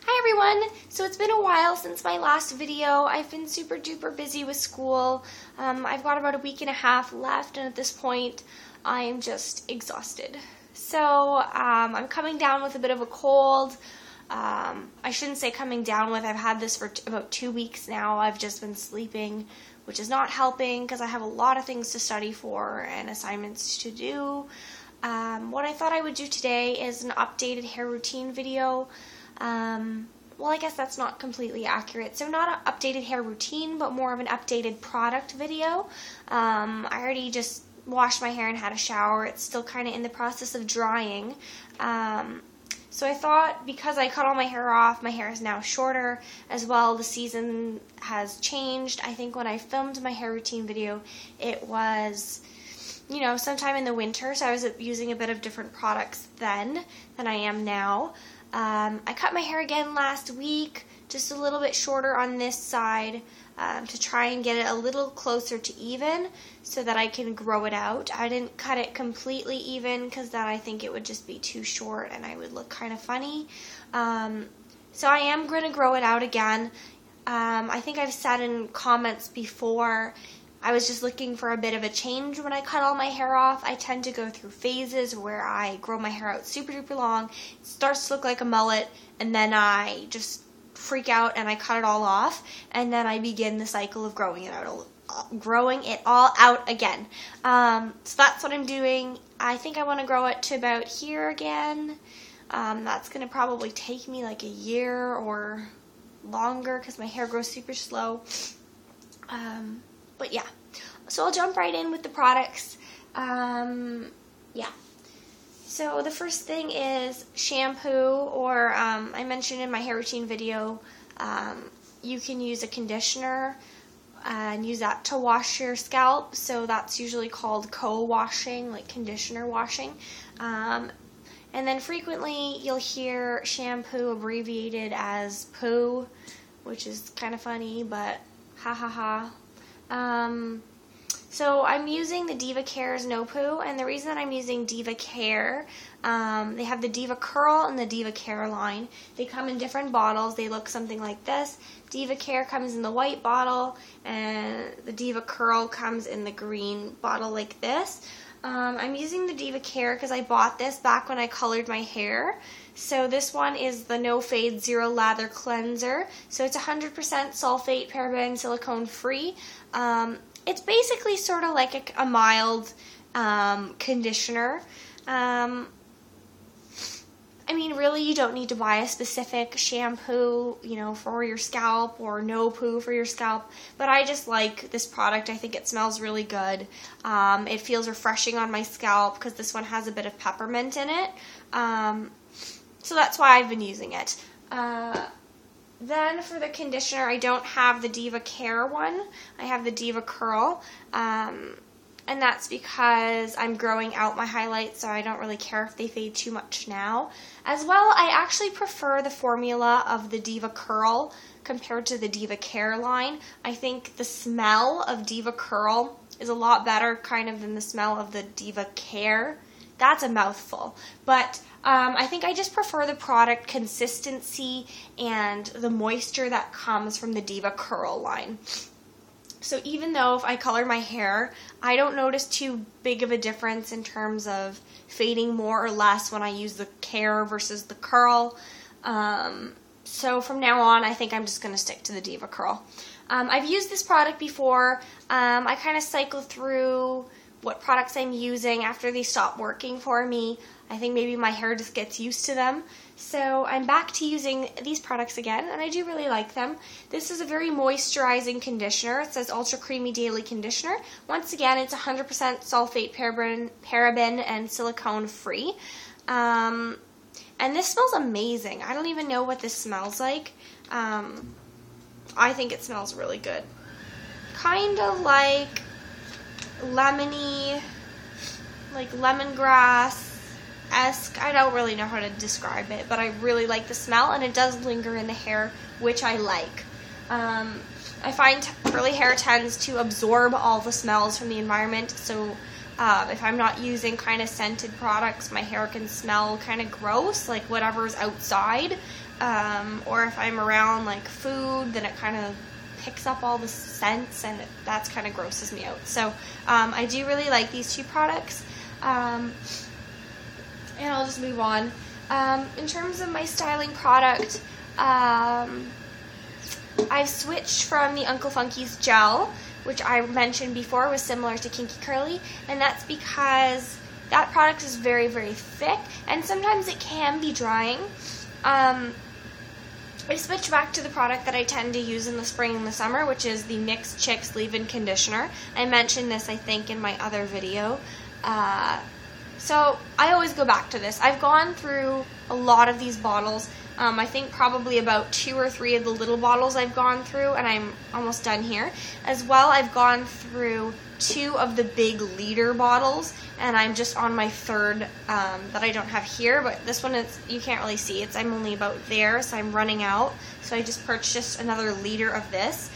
Hi everyone! So it's been a while since my last video. I've been super duper busy with school. I've got about a week and a half left, and at this point I'm just exhausted. So I'm coming down with a bit of a cold. I shouldn't say coming down with, I've had this for about 2 weeks now. I've just been sleeping, which is not helping because I have a lot of things to study for and assignments to do. What I thought I would do today is an updated hair routine video. Well, I guess that's not completely accurate. So not an updated hair routine, but more of an updated product video. I already just washed my hair and had a shower. It's still kind of in the process of drying. So I thought, because I cut all my hair off, my hair is now shorter as well. The season has changed. I think when I filmed my hair routine video, it was, you know, sometime in the winter, so I was using a bit of different products then than I am now. I cut my hair again last week, just a little bit shorter on this side, to try and get it a little closer to even so that I can grow it out. I didn't cut it completely even because then I think it would just be too short and I would look kind of funny. So I am going to grow it out again. I think I've said in comments before, I was just looking for a bit of a change when I cut all my hair off. I tend to go through phases where I grow my hair out super duper long, it starts to look like a mullet, and then I just freak out and I cut it all off, and then I begin the cycle of growing it all out again. So that's what I'm doing. I think I want to grow it to about here again. That's going to probably take me like a year or longer because my hair grows super slow. But yeah, so I'll jump right in with the products. Yeah. So the first thing is shampoo, or I mentioned in my hair routine video, you can use a conditioner and use that to wash your scalp. So that's usually called co-washing, like conditioner washing. And then frequently you'll hear shampoo abbreviated as poo, which is kind of funny, but ha ha ha. So I'm using the Diva Care's No Poo, and the reason that I'm using Diva Care, they have the Diva Curl and the Diva Care line. They come in different bottles. They look something like this. Diva Care comes in the white bottle, and the Diva Curl comes in the green bottle like this. I'm using the Diva Care because I bought this back when I colored my hair. So this one is the No Fade Zero Lather Cleanser. So it's 100% sulfate, paraben, silicone free. It's basically sort of like a mild conditioner. I mean, really, you don't need to buy a specific shampoo, you know, for your scalp, or No Poo for your scalp. But I just like this product. I think it smells really good. It feels refreshing on my scalp because this one has a bit of peppermint in it. So that's why I've been using it. Then for the conditioner, I don't have the Diva Care one. I have the Diva Curl. And that's because I'm growing out my highlights, so I don't really care if they fade too much now. As well, I actually prefer the formula of the Diva Curl compared to the Diva Care line. I think the smell of Diva Curl is a lot better kind of than the smell of the Diva Care. That's a mouthful. But I think I just prefer the product consistency and the moisture that comes from the Diva Curl line. So even though if I color my hair, I don't notice too big of a difference in terms of fading more or less when I use the Care versus the Curl. So from now on, I think I'm just going to stick to the Diva Curl. I've used this product before. I kind of cycle through what products I'm using after they stop working for me. I think maybe my hair just gets used to them. So I'm back to using these products again, and I do really like them. This is a very moisturizing conditioner. It says Ultra Creamy Daily Conditioner. Once again, it's 100% sulfate, paraben, and silicone free. And this smells amazing. I don't even know what this smells like. I think it smells really good. Kind of like lemony, like lemongrass-esque. I don't really know how to describe it, but I really like the smell, and it does linger in the hair, which I like. I find curly hair tends to absorb all the smells from the environment, so If I'm not using kind of scented products, my hair can smell kind of gross, like whatever's outside. Or if I'm around like food, then it kind of picks up all the scents, and that's kind of grosses me out. So I do really like these two products. And I'll just move on. In terms of my styling product, I've switched from the Uncle Funky's gel, which I mentioned before was similar to Kinky Curly, and that's because that product is very, very thick, and sometimes it can be drying. I switched back to the product that I tend to use in the spring and the summer, which is the Mixed Chicks Leave-In Conditioner. I mentioned this, I think, in my other video. So I always go back to this. I've gone through a lot of these bottles. I think probably about 2 or 3 of the little bottles I've gone through, and I'm almost done here. As well, I've gone through 2 of the big liter bottles, and I'm just on my 3rd that I don't have here, but this one is, you can't really see. I'm only about there, so I'm running out. So I just purchased another liter of this.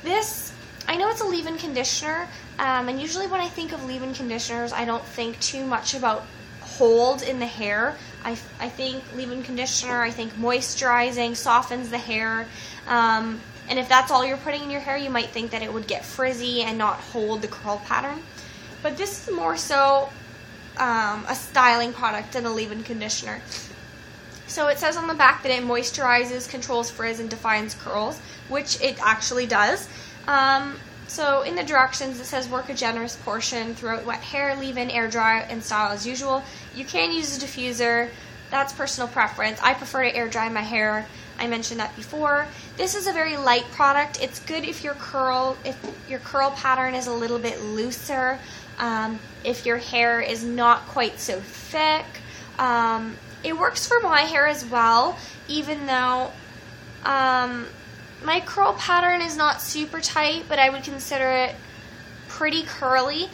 This, I know it's a leave-in conditioner, and usually when I think of leave-in conditioners, I don't think too much about hold in the hair. I think leave-in conditioner, I think moisturizing, softens the hair, and if that's all you're putting in your hair, you might think that it would get frizzy and not hold the curl pattern. But this is more so a styling product than a leave-in conditioner. So it says on the back that it moisturizes, controls frizz, and defines curls, which it actually does. So in the directions, it says work a generous portion throughout wet hair, leave in, air dry, and style as usual. You can use a diffuser. That's personal preference. I prefer to air dry my hair. I mentioned that before. This is a very light product. It's good if your curl pattern is a little bit looser. If your hair is not quite so thick. It works for my hair as well, even though my curl pattern is not super tight, but I would consider it pretty curly.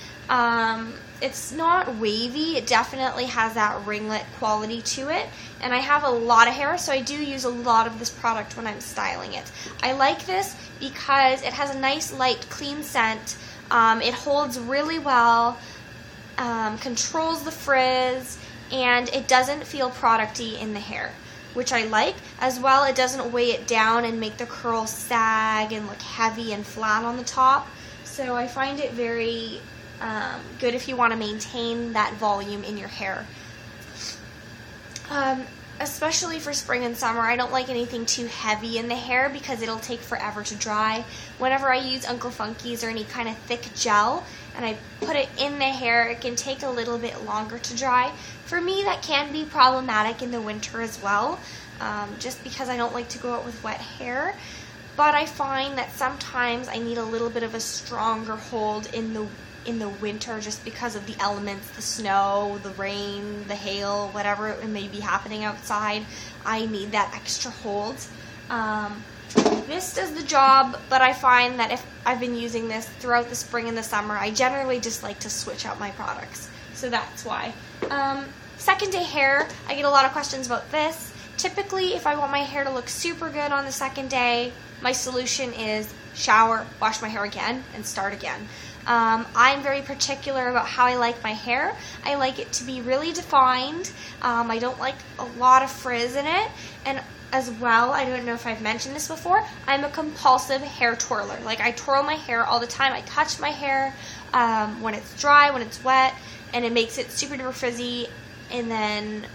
It's not wavy. It definitely has that ringlet quality to it. And I have a lot of hair, so I do use a lot of this product when I'm styling it. I like this because it has a nice, light, clean scent. It holds really well, controls the frizz, and it doesn't feel producty in the hair, which I like. As well, it doesn't weigh it down and make the curls sag and look heavy and flat on the top. So I find it very good if you want to maintain that volume in your hair. Especially for spring and summer, I don't like anything too heavy in the hair because it'll take forever to dry. Whenever I use Uncle Funky's or any kind of thick gel and I put it in the hair, it can take a little bit longer to dry. For me, that can be problematic in the winter as well, just because I don't like to go out with wet hair. But I find that sometimes I need a little bit of a stronger hold in the winter just because of the elements, the snow, the rain, the hail, whatever it may be happening outside. I need that extra hold. This does the job, but I find that if I've been using this throughout the spring and the summer, I generally just like to switch out my products. So that's why. Second day hair, I get a lot of questions about this. Typically, if I want my hair to look super good on the second day, my solution is shower, wash my hair again, and start again. I'm very particular about how I like my hair. I like it to be really defined. I don't like a lot of frizz in it. And as well, I don't know if I've mentioned this before, I'm a compulsive hair twirler. Like, I twirl my hair all the time. I touch my hair when it's dry, when it's wet, and it makes it super duper frizzy, and then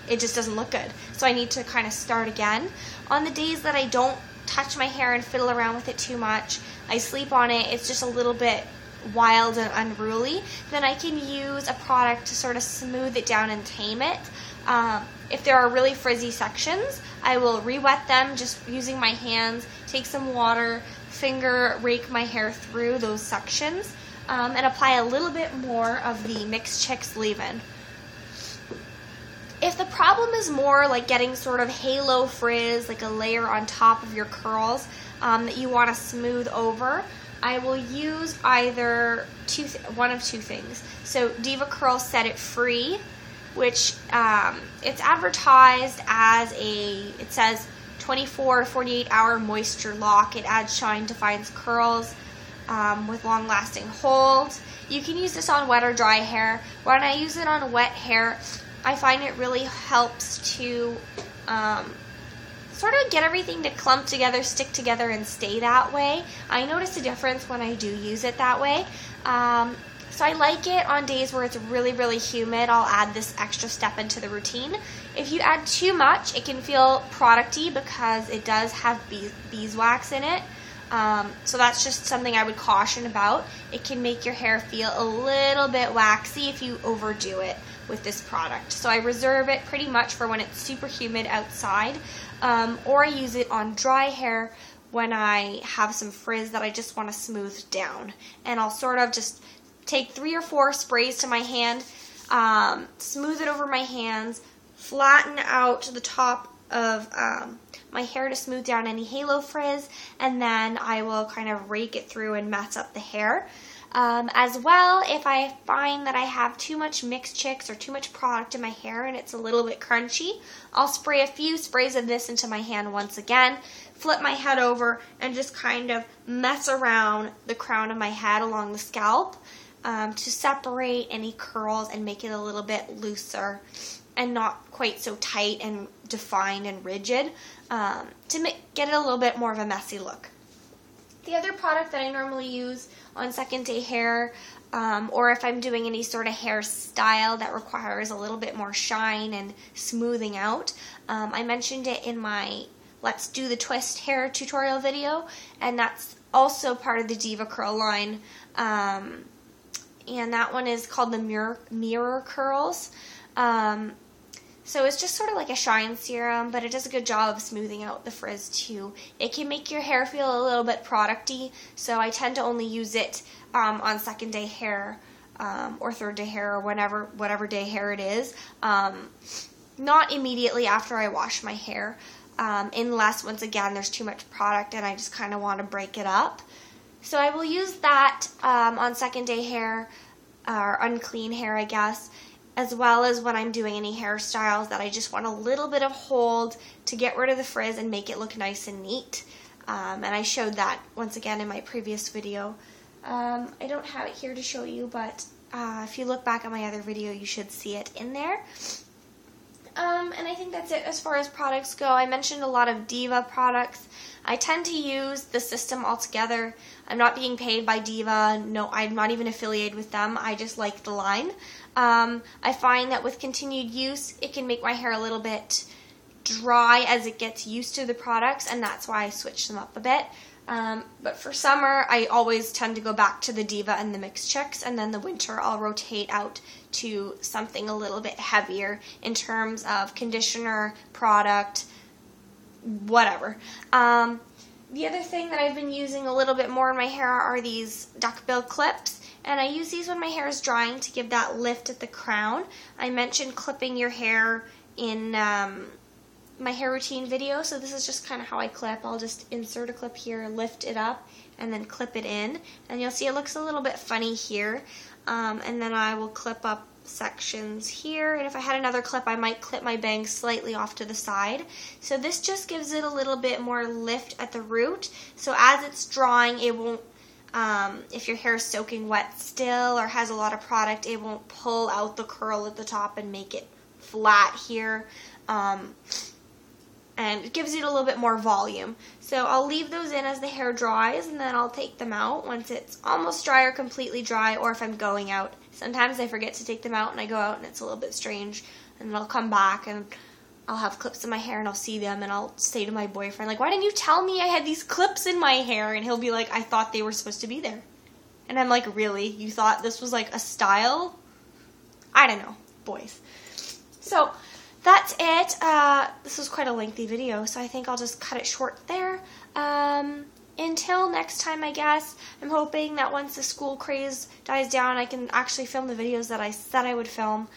it just doesn't look good. So I need to kind of start again. On the days that I don't touch my hair and fiddle around with it too much, I sleep on it, it's just a little bit wild and unruly, then I can use a product to sort of smooth it down and tame it. If there are really frizzy sections, I will re-wet them just using my hands, take some water, finger rake my hair through those sections, and apply a little bit more of the Mixed Chicks leave-in. If the problem is more like getting sort of halo frizz, like a layer on top of your curls that you want to smooth over, I will use either one of two things. So Diva Curl Set It Free, which it's advertised as it says 24 to 48 hour moisture lock. It adds shine, defines curls. with long-lasting hold. You can use this on wet or dry hair. When I use it on wet hair, I find it really helps to sort of get everything to clump together, stick together, and stay that way. I notice a difference when I do use it that way. So I like it on days where it's really, really humid. I'll add this extra step into the routine. If you add too much, it can feel producty because it does have beeswax in it. So that's just something I would caution about. It can make your hair feel a little bit waxy if you overdo it with this product. So I reserve it pretty much for when it's super humid outside, or I use it on dry hair when I have some frizz that I just want to smooth down. And I'll sort of just take 3 or 4 sprays to my hand, smooth it over my hands, flatten out the top of my hair to smooth down any halo frizz, and then I will kind of rake it through and mess up the hair. As well, if I find that I have too much mixed chicks or too much product in my hair and it's a little bit crunchy, I'll spray a few sprays of this into my hand once again, flip my head over, and just kind of mess around the crown of my head along the scalp to separate any curls and make it a little bit looser and not quite so tight and defined and rigid, to get it a little bit more of a messy look. The other product that I normally use on second day hair, or if I'm doing any sort of hairstyle that requires a little bit more shine and smoothing out, I mentioned it in my Let's Do the Twist hair tutorial video, and that's also part of the Diva Curl line, and that one is called the Mirror Curls. So it's just sort of like a shine serum, but it does a good job of smoothing out the frizz too. It can make your hair feel a little bit producty, so I tend to only use it on second day hair or third day hair or whatever day hair it is. Not immediately after I wash my hair, unless once again there's too much product and I just kind of want to break it up. So I will use that on second day hair, or unclean hair I guess, as well as when I'm doing any hairstyles that I just want a little bit of hold to get rid of the frizz and make it look nice and neat. And I showed that once again in my previous video. I don't have it here to show you, but if you look back at my other video, you should see it in there. And I think that's it as far as products go. I mentioned a lot of Diva products. I tend to use the system altogether. I'm not being paid by Diva. No, I'm not even affiliated with them. I just like the line. I find that with continued use, it can make my hair a little bit dry as it gets used to the products, and that's why I switch them up a bit. But for summer, I always tend to go back to the Diva and the Mixed Chicks, and then the winter I'll rotate out to something a little bit heavier in terms of conditioner, product, whatever. The other thing that I've been using a little bit more in my hair are these duckbill clips, and I use these when my hair is drying to give that lift at the crown. I mentioned clipping your hair in my hair routine video, so this is just kind of how I clip. I'll just insert a clip here, lift it up, and then clip it in, and you'll see it looks a little bit funny here, and then I will clip up sections here, and if I had another clip I might clip my bangs slightly off to the side. So this just gives it a little bit more lift at the root, so as it's drying it won't, if your hair is soaking wet still or has a lot of product, it won't pull out the curl at the top and make it flat here. And it gives it a little bit more volume. So I'll leave those in as the hair dries, and then I'll take them out once it's almost dry or completely dry, or if I'm going out. Sometimes I forget to take them out and I go out and it's a little bit strange, and then I'll come back and I'll have clips in my hair and I'll see them and I'll say to my boyfriend, like, why didn't you tell me I had these clips in my hair? And he'll be like, I thought they were supposed to be there. And I'm like, really? You thought this was like a style? I don't know, boys. So that's it. This was quite a lengthy video, so I think I'll just cut it short there. Until next time, I guess, I'm hoping that once the school craze dies down, I can actually film the videos that I said I would film,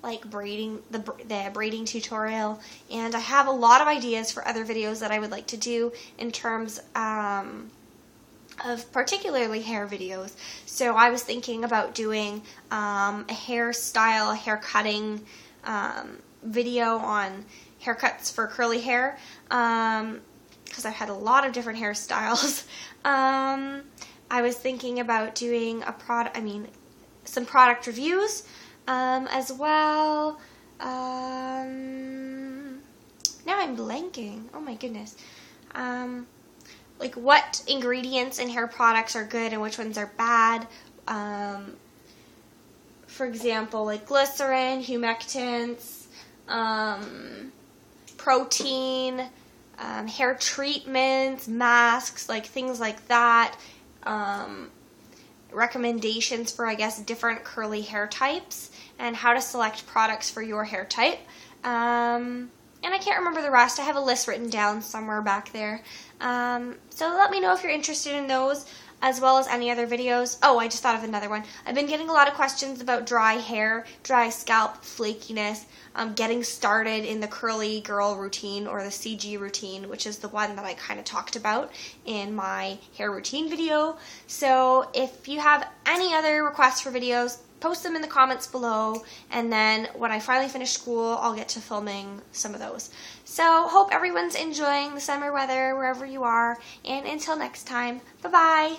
like braiding, the braiding tutorial, and I have a lot of ideas for other videos that I would like to do in terms of particularly hair videos. So I was thinking about doing a hairstyle, hair cutting video on haircuts for curly hair. because I've had a lot of different hairstyles. I was thinking about doing some product reviews as well. Now I'm blanking. Oh my goodness. Like what ingredients in hair products are good and which ones are bad. For example, like glycerin, humectants, protein, hair treatments, masks, like things like that. Recommendations for, I guess, different curly hair types and how to select products for your hair type. And I can't remember the rest. I have a list written down somewhere back there. So let me know if you're interested in those, as well as any other videos. Oh, I just thought of another one. I've been getting a lot of questions about dry hair, dry scalp, flakiness, getting started in the curly girl routine or the CG routine, which is the one that I kind of talked about in my hair routine video. So if you have any other requests for videos, post them in the comments below, and then when I finally finish school, I'll get to filming some of those. So hope everyone's enjoying the summer weather wherever you are, and until next time, bye-bye!